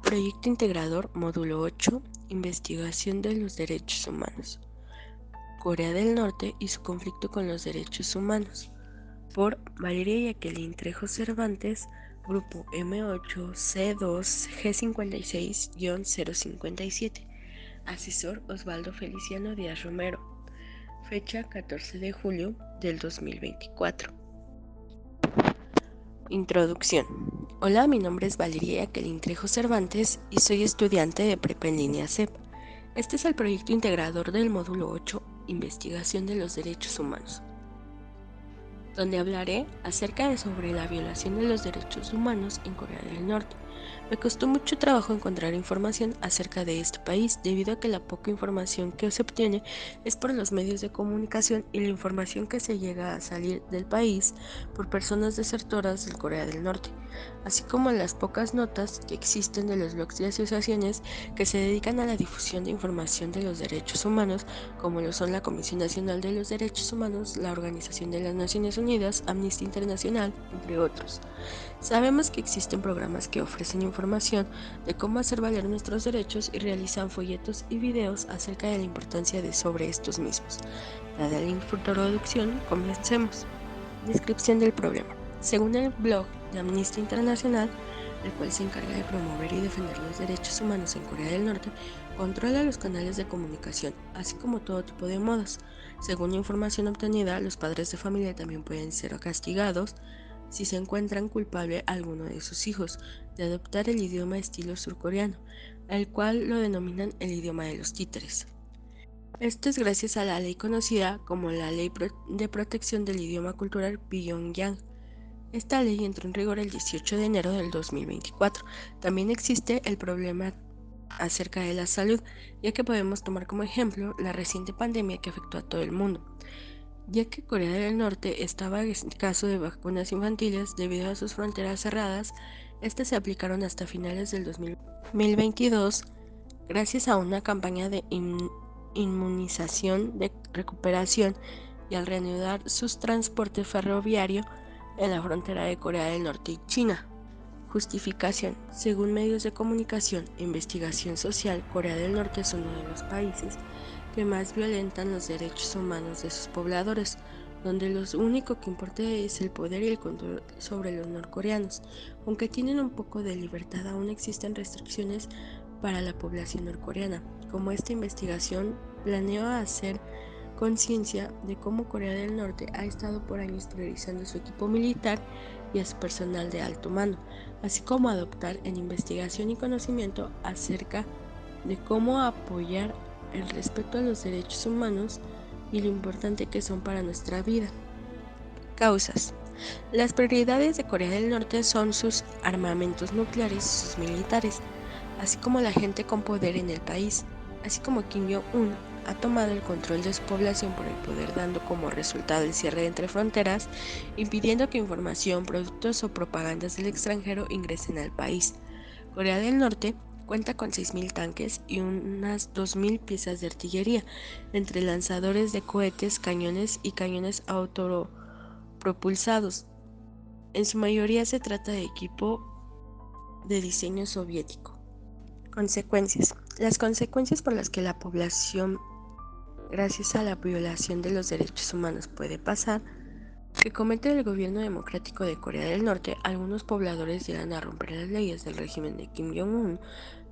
Proyecto Integrador Módulo 8, Investigación de los Derechos Humanos. Corea del Norte y su conflicto con los derechos humanos. Por Valeria Jacqueline Trejo Cervantes, Grupo M8C2G56-057. Asesor Osvaldo Feliciano Díaz Romero. Fecha 14 de julio del 2024. Introducción. Hola, mi nombre es Valeria Jacqueline Trejo Cervantes y soy estudiante de Prepa en línea CEP. Este es el proyecto integrador del módulo 8, Investigación de los Derechos Humanos, donde hablaré acerca sobre la violación de los derechos humanos en Corea del Norte. Me costó mucho trabajo encontrar información acerca de este país debido a que la poca información que se obtiene es por los medios de comunicación y la información que se llega a salir del país por personas desertoras del Corea del Norte, así como las pocas notas que existen de los blogs y asociaciones que se dedican a la difusión de información de los derechos humanos, como lo son la Comisión Nacional de los Derechos Humanos, la Organización de las Naciones Unidas, Amnistía Internacional, entre otros. Sabemos que existen programas que ofrecen información de cómo hacer valer nuestros derechos y realizan folletos y videos acerca de la importancia de sobre estos mismos. Dada la introducción, comencemos. Descripción del problema. Según el blog de Amnistía Internacional, el cual se encarga de promover y defender los derechos humanos en Corea del Norte, controla los canales de comunicación, así como todo tipo de modos. Según información obtenida, los padres de familia también pueden ser castigados si se encuentran culpable a alguno de sus hijos de adoptar el idioma estilo surcoreano, el cual lo denominan el idioma de los títeres. Esto es gracias a la ley conocida como la Ley de Protección del Idioma Cultural Pyongyang. Esta ley entró en rigor el 18 de enero del 2024. También existe el problema acerca de la salud, ya que podemos tomar como ejemplo la reciente pandemia que afectó a todo el mundo, ya que Corea del Norte estaba escaso de vacunas infantiles debido a sus fronteras cerradas. Estas se aplicaron hasta finales del 2022 gracias a una campaña de inmunización de recuperación y al reanudar sus transportes ferroviarios en la frontera de Corea del Norte y China. Justificación. Según medios de comunicación e investigación social, Corea del Norte es uno de los países que más violentan los derechos humanos de sus pobladores, donde lo único que importa es el poder y el control sobre los norcoreanos. Aunque tienen un poco de libertad, aún existen restricciones para la población norcoreana. Como esta investigación planeó hacer conciencia de cómo Corea del Norte ha estado por años priorizando su equipo militar y a su personal de alto mando, así como adoptar en investigación y conocimiento acerca de cómo apoyar el respeto a los derechos humanos y lo importante que son para nuestra vida. Causas. Las prioridades de Corea del Norte son sus armamentos nucleares y sus militares, así como la gente con poder en el país, así como Kim Jong-un ha tomado el control de su población por el poder, dando como resultado el cierre entre fronteras, impidiendo que información, productos o propagandas del extranjero ingresen al país. Corea del Norte cuenta con 6.000 tanques y unas 2.000 piezas de artillería, entre lanzadores de cohetes, cañones y cañones autopropulsados. En su mayoría se trata de equipo de diseño soviético. Consecuencias. Las consecuencias por las que la población, gracias a la violación de los derechos humanos, puede pasar, que comete el gobierno democrático de Corea del Norte, algunos pobladores llegan a romper las leyes del régimen de Kim Jong-un,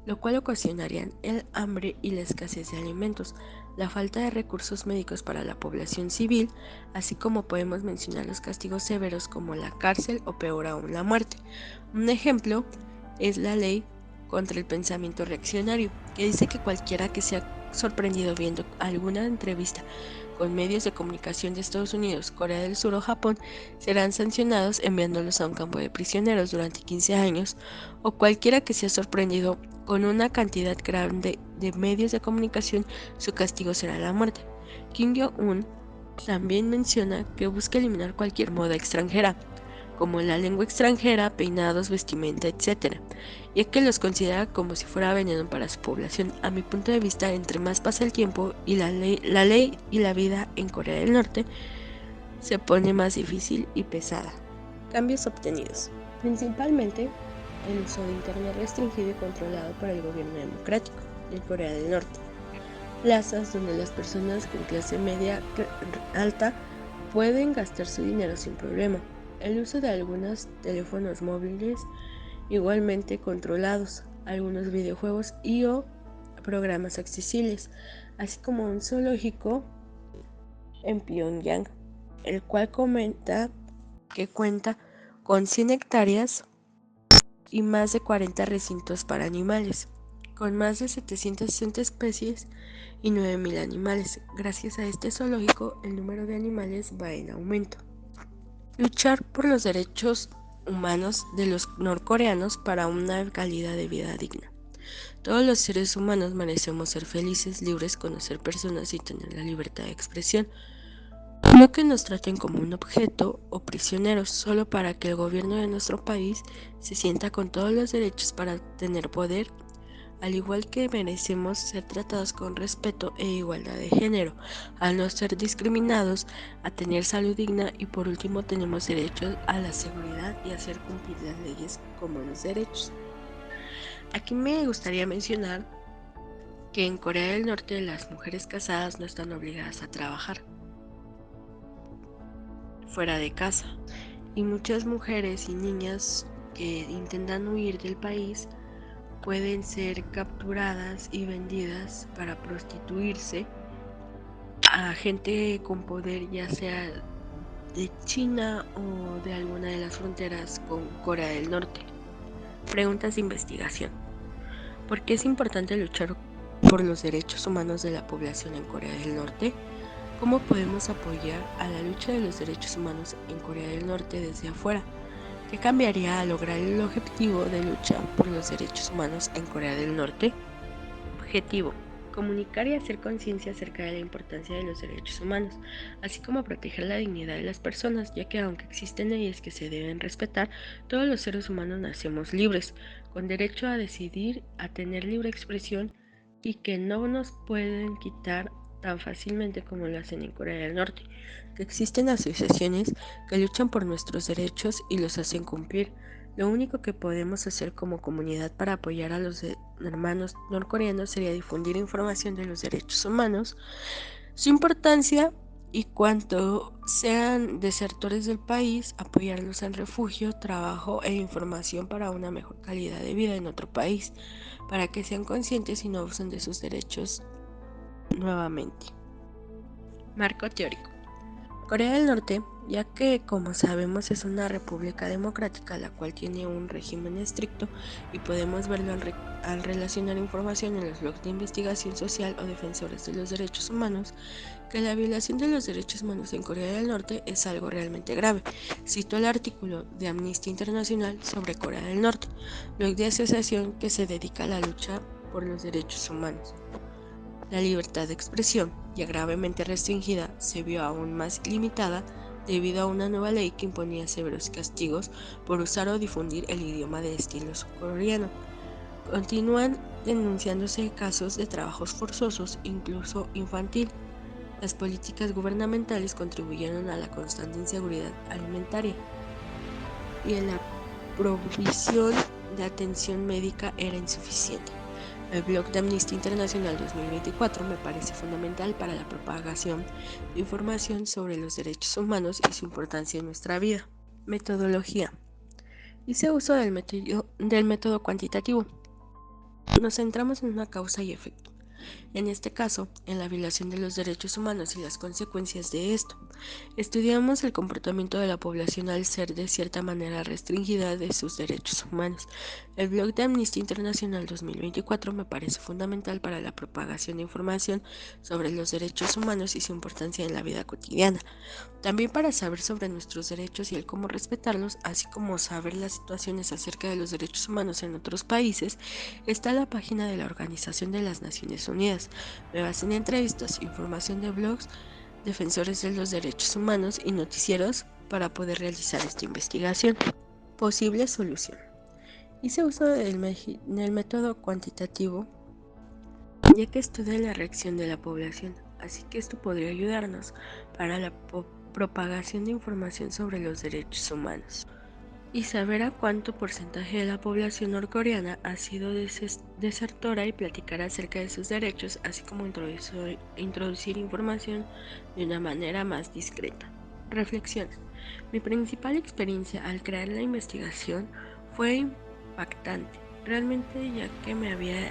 lo cual ocasionaría el hambre y la escasez de alimentos, la falta de recursos médicos para la población civil, así como podemos mencionar los castigos severos como la cárcel o peor aún la muerte. Un ejemplo es la ley contra el pensamiento reaccionario, que dice que cualquiera que sea sorprendido viendo alguna entrevista con medios de comunicación de Estados Unidos, Corea del Sur o Japón serán sancionados enviándolos a un campo de prisioneros durante 15 años, o cualquiera que sea sorprendido con una cantidad grande de medios de comunicación, su castigo será la muerte. Kim Jong-un también menciona que busca eliminar cualquier moda extranjera, como la lengua extranjera, peinados, vestimenta, etc., ya que los considera como si fuera veneno para su población. A mi punto de vista, entre más pasa el tiempo y la ley y la vida en Corea del Norte se pone más difícil y pesada. Cambios obtenidos. Principalmente el uso de Internet restringido y controlado por el gobierno democrático de Corea del Norte. Plazas donde las personas con clase media alta pueden gastar su dinero sin problema. El uso de algunos teléfonos móviles igualmente controlados, algunos videojuegos y o programas accesibles, así como un zoológico en Pyongyang, el cual comenta que cuenta con 100 hectáreas y más de 40 recintos para animales, con más de 760 especies y 9.000 animales. Gracias a este zoológico, el número de animales va en aumento. Luchar por los derechos humanos de los norcoreanos para una calidad de vida digna. Todos los seres humanos merecemos ser felices, libres, conocer personas y tener la libertad de expresión. No que nos traten como un objeto o prisioneros solo para que el gobierno de nuestro país se sienta con todos los derechos para tener poder, al igual que merecemos ser tratados con respeto e igualdad de género, a no ser discriminados, a tener salud digna y por último tenemos derecho a la seguridad y a hacer cumplir las leyes como los derechos. Aquí me gustaría mencionar que en Corea del Norte las mujeres casadas no están obligadas a trabajar fuera de casa y muchas mujeres y niñas que intentan huir del país pueden ser capturadas y vendidas para prostituirse a gente con poder, ya sea de China o de alguna de las fronteras con Corea del Norte. Preguntas de investigación. ¿Por qué es importante luchar por los derechos humanos de la población en Corea del Norte? ¿Cómo podemos apoyar a la lucha de los derechos humanos en Corea del Norte desde afuera? ¿Qué cambiaría a lograr el objetivo de lucha por los derechos humanos en Corea del Norte? Objetivo: comunicar y hacer conciencia acerca de la importancia de los derechos humanos, así como proteger la dignidad de las personas, ya que aunque existen leyes que se deben respetar, todos los seres humanos nacemos libres, con derecho a decidir, a tener libre expresión y que no nos pueden quitar tan fácilmente como lo hacen en Corea del Norte, que existen asociaciones que luchan por nuestros derechos y los hacen cumplir. Lo único que podemos hacer como comunidad para apoyar a los hermanos norcoreanos sería difundir información de los derechos humanos, su importancia y cuanto sean desertores del país, apoyarlos en refugio, trabajo e información para una mejor calidad de vida en otro país, para que sean conscientes y no usen de sus derechos nuevamente. Marco teórico. Corea del Norte, ya que como sabemos es una república democrática la cual tiene un régimen estricto y podemos verlo al relacionar información en los blogs de investigación social o defensores de los derechos humanos, que la violación de los derechos humanos en Corea del Norte es algo realmente grave. Cito el artículo de Amnistía Internacional sobre Corea del Norte, blog de asociación que se dedica a la lucha por los derechos humanos. La libertad de expresión, ya gravemente restringida, se vio aún más limitada debido a una nueva ley que imponía severos castigos por usar o difundir el idioma de estilo surcoreano. Continúan denunciándose casos de trabajos forzosos, incluso infantil. Las políticas gubernamentales contribuyeron a la constante inseguridad alimentaria y en la provisión de atención médica era insuficiente. El blog de Amnistía Internacional 2024 me parece fundamental para la propagación de información sobre los derechos humanos y su importancia en nuestra vida. Metodología. Hice uso del método cuantitativo. Nos centramos en una causa y efecto. En este caso, en la violación de los derechos humanos y las consecuencias de esto. Estudiamos el comportamiento de la población al ser de cierta manera restringida de sus derechos humanos. El blog de Amnistía Internacional 2024 me parece fundamental para la propagación de información sobre los derechos humanos y su importancia en la vida cotidiana. También para saber sobre nuestros derechos y el cómo respetarlos, así como saber las situaciones acerca de los derechos humanos en otros países, está la página de la Organización de las Naciones Unidas. Me baso en entrevistas, información de blogs, defensores de los derechos humanos y noticieros para poder realizar esta investigación. Posible solución. Hice uso del método cuantitativo ya que estudia la reacción de la población, así que esto podría ayudarnos para la propagación de información sobre los derechos humanos. y saber a cuánto porcentaje de la población norcoreana ha sido desertora y platicar acerca de sus derechos, así como introducir información de una manera más discreta. Reflexiones. Mi principal experiencia al crear la investigación fue impactante, realmente, ya que me había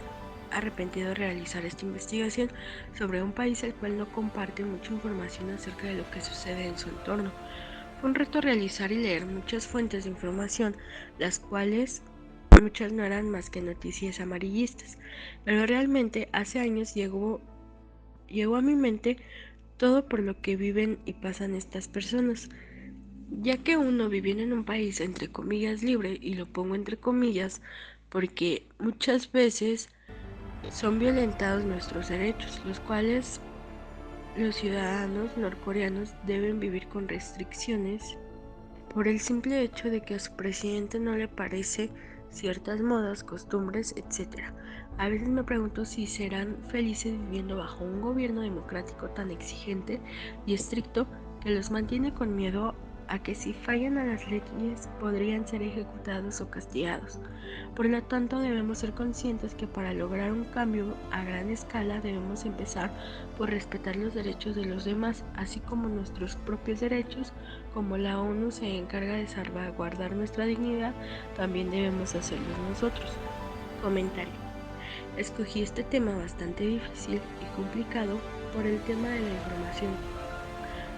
arrepentido de realizar esta investigación sobre un país el cual no comparte mucha información acerca de lo que sucede en su entorno. Fue un reto realizar y leer muchas fuentes de información, las cuales muchas no eran más que noticias amarillistas, pero realmente hace años llegó a mi mente todo por lo que viven y pasan estas personas, ya que uno viviendo en un país entre comillas libre, y lo pongo entre comillas porque muchas veces son violentados nuestros derechos, los cuales los ciudadanos norcoreanos deben vivir con restricciones por el simple hecho de que a su presidente no le parece ciertas modas, costumbres, etc. A veces me pregunto si serán felices viviendo bajo un gobierno democrático tan exigente y estricto que los mantiene con miedo a que si fallan a las leyes podrían ser ejecutados o castigados. Por lo tanto, debemos ser conscientes que para lograr un cambio a gran escala debemos empezar por respetar los derechos de los demás, así como nuestros propios derechos. Como la ONU se encarga de salvaguardar nuestra dignidad, también debemos hacerlo nosotros. Comentario. Escogí este tema bastante difícil y complicado por el tema de la información,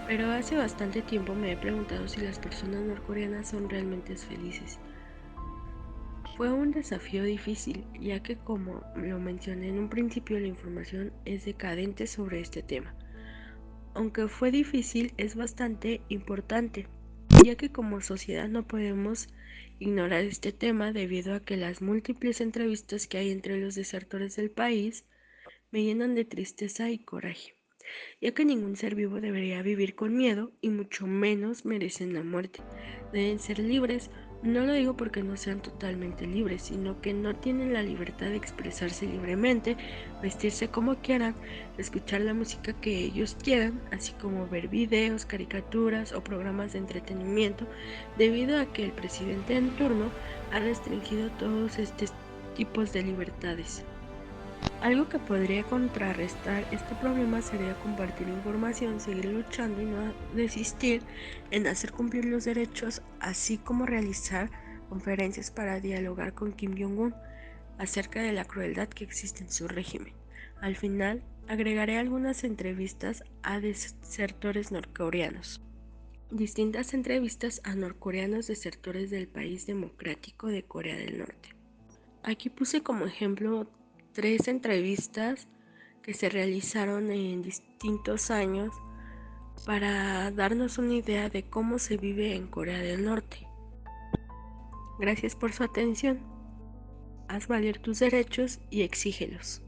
pero hace bastante tiempo me he preguntado si las personas norcoreanas son realmente felices. Fue un desafío difícil, ya que como lo mencioné en un principio, la información es decadente sobre este tema. Aunque fue difícil, es bastante importante, ya que como sociedad no podemos ignorar este tema debido a que las múltiples entrevistas que hay entre los desertores del país me llenan de tristeza y coraje, ya que ningún ser vivo debería vivir con miedo y mucho menos merecen la muerte. Deben ser libres, no lo digo porque no sean totalmente libres, sino que no tienen la libertad de expresarse libremente, vestirse como quieran, escuchar la música que ellos quieran, así como ver videos, caricaturas o programas de entretenimiento, debido a que el presidente en turno ha restringido todos estos tipos de libertades. Algo que podría contrarrestar este problema sería compartir información, seguir luchando y no desistir en hacer cumplir los derechos, así como realizar conferencias para dialogar con Kim Jong-un acerca de la crueldad que existe en su régimen. Al final, agregaré algunas entrevistas a desertores norcoreanos. Distintas entrevistas a norcoreanos desertores del país democrático de Corea del Norte. Aquí puse como ejemplo 3 entrevistas que se realizaron en distintos años para darnos una idea de cómo se vive en Corea del Norte. Gracias por su atención. Haz valer tus derechos y exígelos.